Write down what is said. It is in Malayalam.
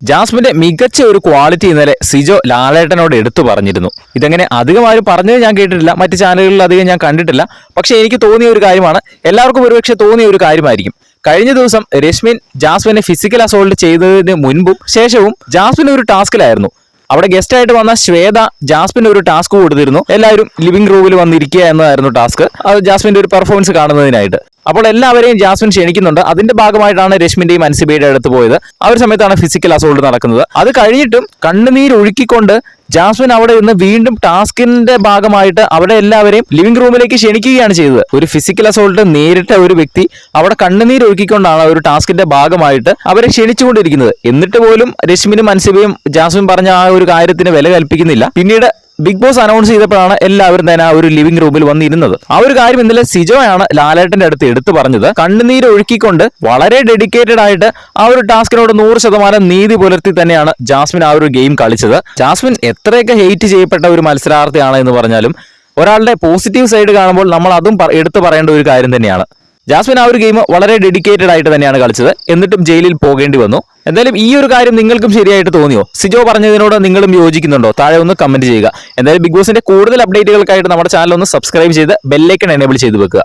ജാസ്മിന്റെ മികച്ച ഒരു ക്വാളിറ്റി ഇന്നലെ സിജോ ലാലേട്ടനോട് എടുത്തു പറഞ്ഞിരുന്നു. ഇതെങ്ങനെ അധികം ആരും പറഞ്ഞത് ഞാൻ കേട്ടിട്ടില്ല, മറ്റ് ചാനലുകളിൽ അധികം ഞാൻ കണ്ടിട്ടില്ല. പക്ഷെ എനിക്ക് തോന്നിയ ഒരു കാര്യമാണ്, എല്ലാവർക്കും ഒരുപക്ഷെ തോന്നിയ ഒരു കാര്യമായിരിക്കും. കഴിഞ്ഞ ദിവസം രശ്മിൻ ജാസ്മിനെ ഫിസിക്കൽ അസോൾട്ട് ചെയ്തതിന് മുൻപും ശേഷവും ജാസ്മിൻ ഒരു ടാസ്കിലായിരുന്നു. അവിടെ ഗസ്റ്റ് ആയിട്ട് വന്ന ശ്വേത ജാസ്മിന് ഒരു ടാസ്ക് കൊടുത്തിരുന്നു. എല്ലാവരും ലിവിംഗ് റൂമിൽ വന്നിരിക്കുക എന്നതായിരുന്നു ടാസ്ക്. അത് ജാസ്മിന്റെ ഒരു പെർഫോമൻസ് കാണുന്നതിനായിട്ട്. അപ്പോൾ എല്ലാവരെയും ജാസ്മിൻ ക്ഷണിക്കുന്നുണ്ട്. അതിന്റെ ഭാഗമായിട്ടാണ് രശ്മിന്റെയും അൻസിബയുടെ അടുത്ത് പോയത്. ആ ഒരു സമയത്താണ് ഫിസിക്കൽ അസോൾട്ട് നടക്കുന്നത്. അത് കഴിഞ്ഞിട്ടും കണ്ണുനീര് ഒഴുക്കിക്കൊണ്ട് ജാസ്മിൻ അവിടെ നിന്ന് വീണ്ടും ടാസ്കിന്റെ ഭാഗമായിട്ട് അവിടെ എല്ലാവരെയും ലിവിംഗ് റൂമിലേക്ക് ക്ഷണിക്കുകയാണ് ചെയ്തത്. ഒരു ഫിസിക്കൽ അസോൾട്ട് നേരിട്ട ഒരു വ്യക്തി അവിടെ കണ്ണുനീര് ഒഴുക്കിക്കൊണ്ടാണ് ഒരു ടാസ്കിന്റെ ഭാഗമായിട്ട് അവരെ ക്ഷണിച്ചുകൊണ്ടിരിക്കുന്നത്. എന്നിട്ട് പോലും രശ്മിനും അൻസിബയും ജാസ്മിൻ പറഞ്ഞ ആ ഒരു കാര്യത്തിന് വില കൽപ്പിക്കുന്നില്ല. പിന്നീട് ബിഗ് ബോസ് അനൗൺസ് ചെയ്തപ്പോഴാണ് എല്ലാവരും തന്നെ ആ ഒരു ലിവിംഗ് റൂമിൽ വന്നിരുന്നത്. ആ ഒരു കാര്യം ഇന്നലെ സിജോയാണ് ലാലേട്ടന്റെ അടുത്ത് എടുത്തു പറഞ്ഞത്. കണ്ണുനീര് ഒഴുക്കിക്കൊണ്ട് വളരെ ഡെഡിക്കേറ്റഡ് ആയിട്ട് ആ ഒരു ടാസ്കിനോട് 100% നീതി പുലർത്തി തന്നെയാണ് ജാസ്മിൻ ആ ഒരു ഗെയിം കളിച്ചത്. ജാസ്മിൻ എത്രയൊക്കെ ഹെയ്റ്റ് ചെയ്യപ്പെട്ട ഒരു മത്സരാർത്ഥിയാണ് എന്ന് പറഞ്ഞാലും ഒരാളുടെ പോസിറ്റീവ് സൈഡ് കാണുമ്പോൾ നമ്മൾ അതും എടുത്തു പറയേണ്ട ഒരു കാര്യം തന്നെയാണ്. ജാസ്മിൻ ആ ഒരു ഗെയിം വളരെ ഡെഡിക്കേറ്റഡ് ആയിട്ട് തന്നെയാണ് കളിച്ചത്. എന്നിട്ടും ജയിലിൽ പോകേണ്ടി വന്നു. എന്തായാലും ഈ ഒരു കാര്യം നിങ്ങൾക്കും ശരിയായിട്ട് തോന്നിയോ? സിജോ പറഞ്ഞതിനോട് നിങ്ങളും യോജിക്കുന്നുണ്ടോ? താഴെ ഒന്ന് കമന്റ് ചെയ്യുക. എന്തായാലും ബിഗ് ബോസിന്റെ കൂടുതൽ അപ്ഡേറ്റുകൾക്കായിട്ട് നമ്മുടെ ചാനൽ ഒന്ന് സബ്സ്ക്രൈബ് ചെയ്ത് ബെല്ലൈക്കൺ എനേബിൾ ചെയ്ത് വെക്കുക.